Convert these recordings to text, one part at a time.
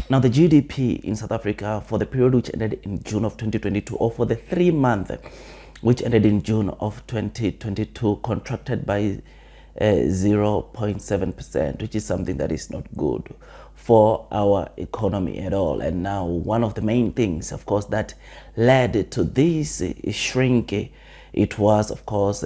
Now, the GDP in South Africa for the period which ended in June of 2022, or for the 3 months which ended in June of 2022, contracted by 0.7%, which is something that is not good for our economy at all. And now one of the main things, of course, that led to this shrink, it was, of course,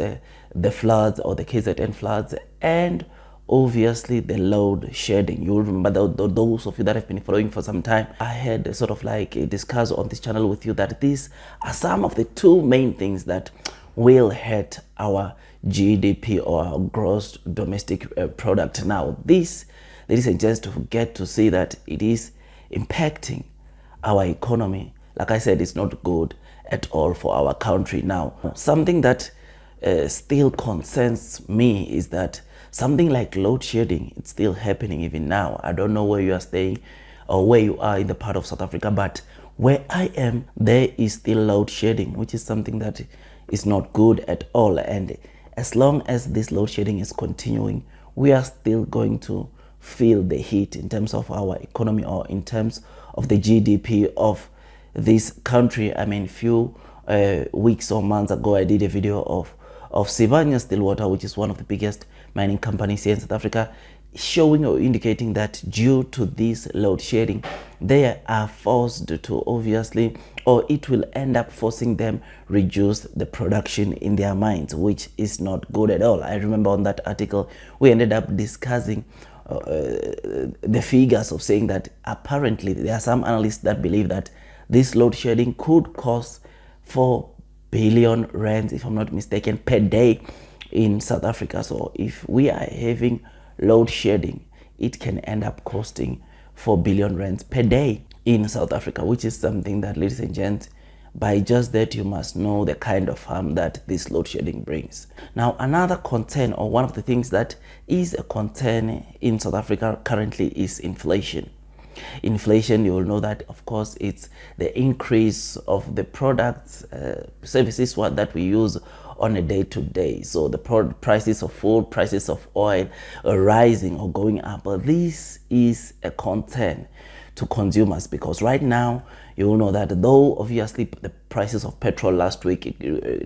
the floods, or the KZN floods, and obviously the load shedding. You remember those of you that have been following for some time, I had sort of like discussed on this channel with you that these are some of the two main things that will hurt our GDP, or our gross domestic product. Now this, ladies and gents, to get to see that it is impacting our economy. Like I said, it's not good at all for our country. Now, something that still concerns me is that something like load shedding, it's still happening even now. I don't know where you are staying or where you are in the part of South Africa, but where I am, there is still load shedding, which is something that is not good at all. And as long as this load shedding is continuing, we are still going to feel the heat in terms of our economy, or in terms of the GDP of this country. I mean, few weeks or months ago, I did a video of Sibanye Stillwater, which is one of the biggest mining companies here in South Africa, showing or indicating that due to this load shedding, they are forced to obviously, or it will end up forcing them reduce the production in their mines, which is not good at all. I remember on that article, we ended up discussing the figures of saying that apparently there are some analysts that believe that this load shedding could cost 4 billion rands, if I'm not mistaken, per day in South Africa. So if we are having load shedding, it can end up costing 4 billion rands per day in South Africa, which is something that, ladies and gents, by just that you must know the kind of harm that this load shedding brings. Now, another concern, or one of the things that is a concern in South Africa currently, is inflation. Inflation, you will know that, of course, it's the increase of the products, services that we use on a day-to-day. So the prices of food, prices of oil are rising or going up. But this is a concern to consumers, because right now you will know that though obviously the prices of petrol last week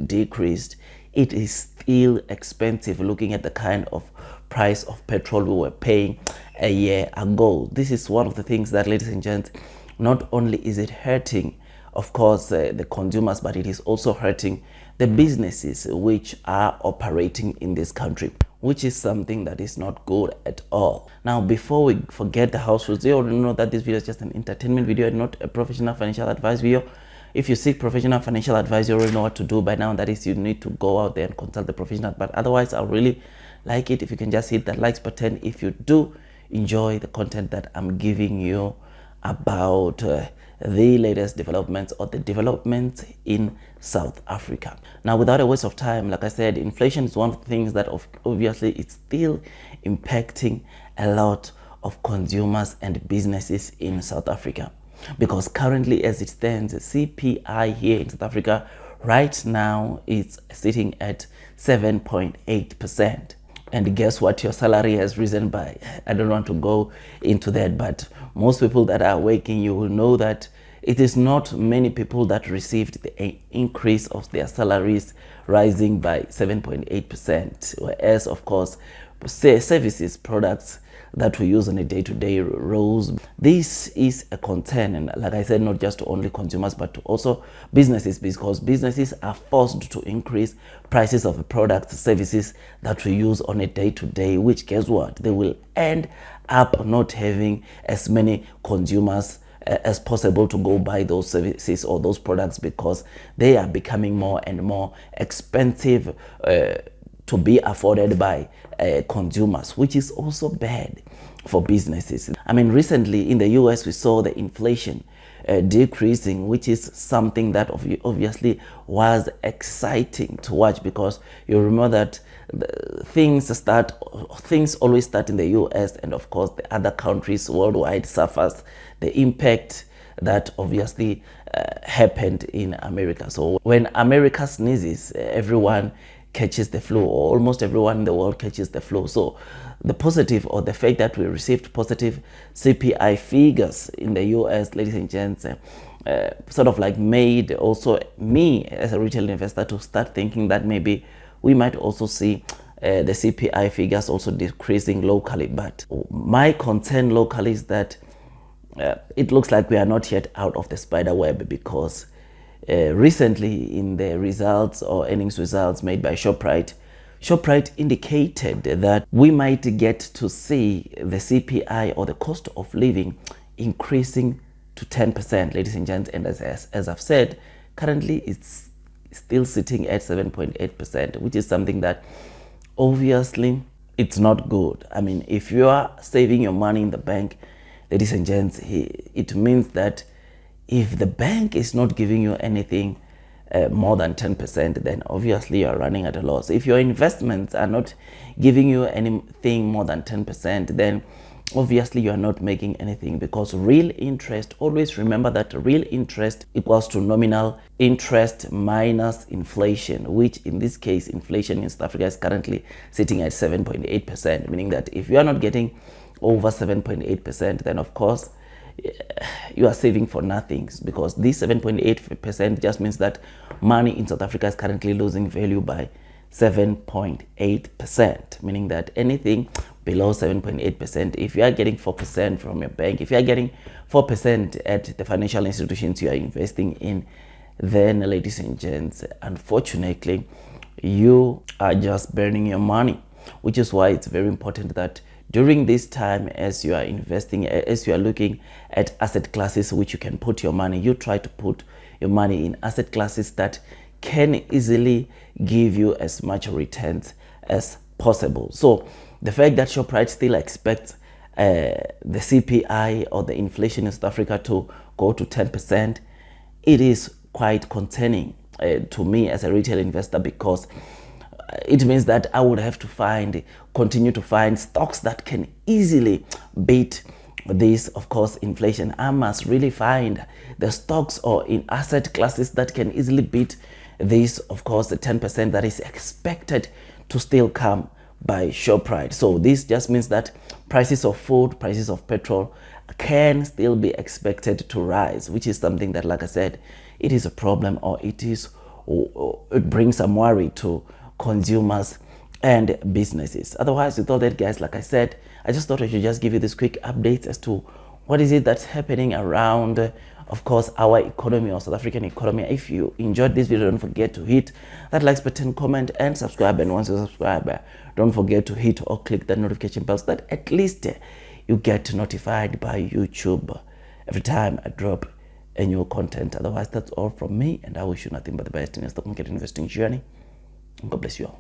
decreased, it is still expensive looking at the kind of price of petrol we were paying a year ago. This is one of the things that, ladies and gents, not only is it hurting, of course, the consumers, but it is also hurting the businesses which are operating in this country, which is something that is not good at all. Now, before we forget the house rules, you already know that this video is just an entertainment video and not a professional financial advice video. If you seek professional financial advice, you already know what to do by now. That is, you need to go out there and consult the professional. But otherwise, I really like it if you can just hit that likes button if you do enjoy the content that I'm giving you about the latest developments, or the developments in South Africa. Now, without a waste of time, like I said, inflation is one of the things that obviously it's still impacting a lot of consumers and businesses in South Africa, because currently, as it stands, CPI here in South Africa right now is sitting at 7.8%. And guess what? Your salary has risen by, I don't want to go into that, but most people that are working, you will know that it is not many people that received the increase of their salaries rising by 7.8%. Whereas, of course, services, products that we use on a day-to-day rose. This is a concern, and like I said, not just to only consumers but to also businesses, because businesses are forced to increase prices of the products, services that we use on a day-to-day, which, guess what, they will end up not having as many consumers as possible to go buy those services or those products, because they are becoming more and more expensive to be afforded by consumers, which is also bad for businesses. I mean, recently in the US, we saw the inflation decreasing, which is something that obviously was exciting to watch, because you remember that things always start in the US, and of course the other countries worldwide suffers the impact that obviously happened in America. So when America sneezes, everyone catches the flu, or almost everyone in the world catches the flu. So the positive, or the fact that we received positive CPI figures in the US, ladies and gents, sort of like made also me as a retail investor to start thinking that maybe we might also see the CPI figures also decreasing locally. But my concern locally is that it looks like we are not yet out of the spider web, because recently in the results or earnings results made by Shoprite indicated that we might get to see the CPI, or the cost of living, increasing to 10%, ladies and gents. And as I've said, currently it's still sitting at 7.8%, which is something that obviously it's not good. I mean, if you are saving your money in the bank, ladies and gents, it means that if the bank is not giving you anything more than 10%, then obviously you are running at a loss. If your investments are not giving you anything more than 10%, then obviously you are not making anything, because real interest, always remember that real interest equals to nominal interest minus inflation, which in this case, inflation in South Africa is currently sitting at 7.8%, meaning that if you are not getting over 7.8%, then of course you are saving for nothing, because this 7.8% just means that money in South Africa is currently losing value by 7.8%, meaning that anything below 7.8%, if you are getting 4% from your bank, if you are getting 4% at the financial institutions you are investing in, then ladies and gents, unfortunately you are just burning your money. Which is why it's very important that during this time, as you are investing, as you are looking at asset classes which you can put your money, you try to put your money in asset classes that can easily give you as much returns as possible. So the fact that Shoprite still expects the CPI, or the inflation in South Africa, to go to 10%, it is quite concerning to me as a retail investor, because it means that I would have to continue to find stocks that can easily beat this, of course, inflation. I must really find the stocks or in asset classes that can easily beat this, of course, the 10% that is expected to still come by Shoprite. So this just means that prices of food, prices of petrol can still be expected to rise, which is something that, like I said, it is a problem, or it brings some worry to consumers and businesses. Otherwise, with all that, guys, like I said, I just thought I should just give you this quick update as to what is it that's happening around, of course, our economy, or South African economy. If you enjoyed this video, don't forget to hit that like button, comment, and subscribe. And once you subscribe, don't forget to hit or click that notification bell, so that at least you get notified by YouTube every time I drop a new content. Otherwise, that's all from me, and I wish you nothing but the best in your stock market investing journey. God bless you all.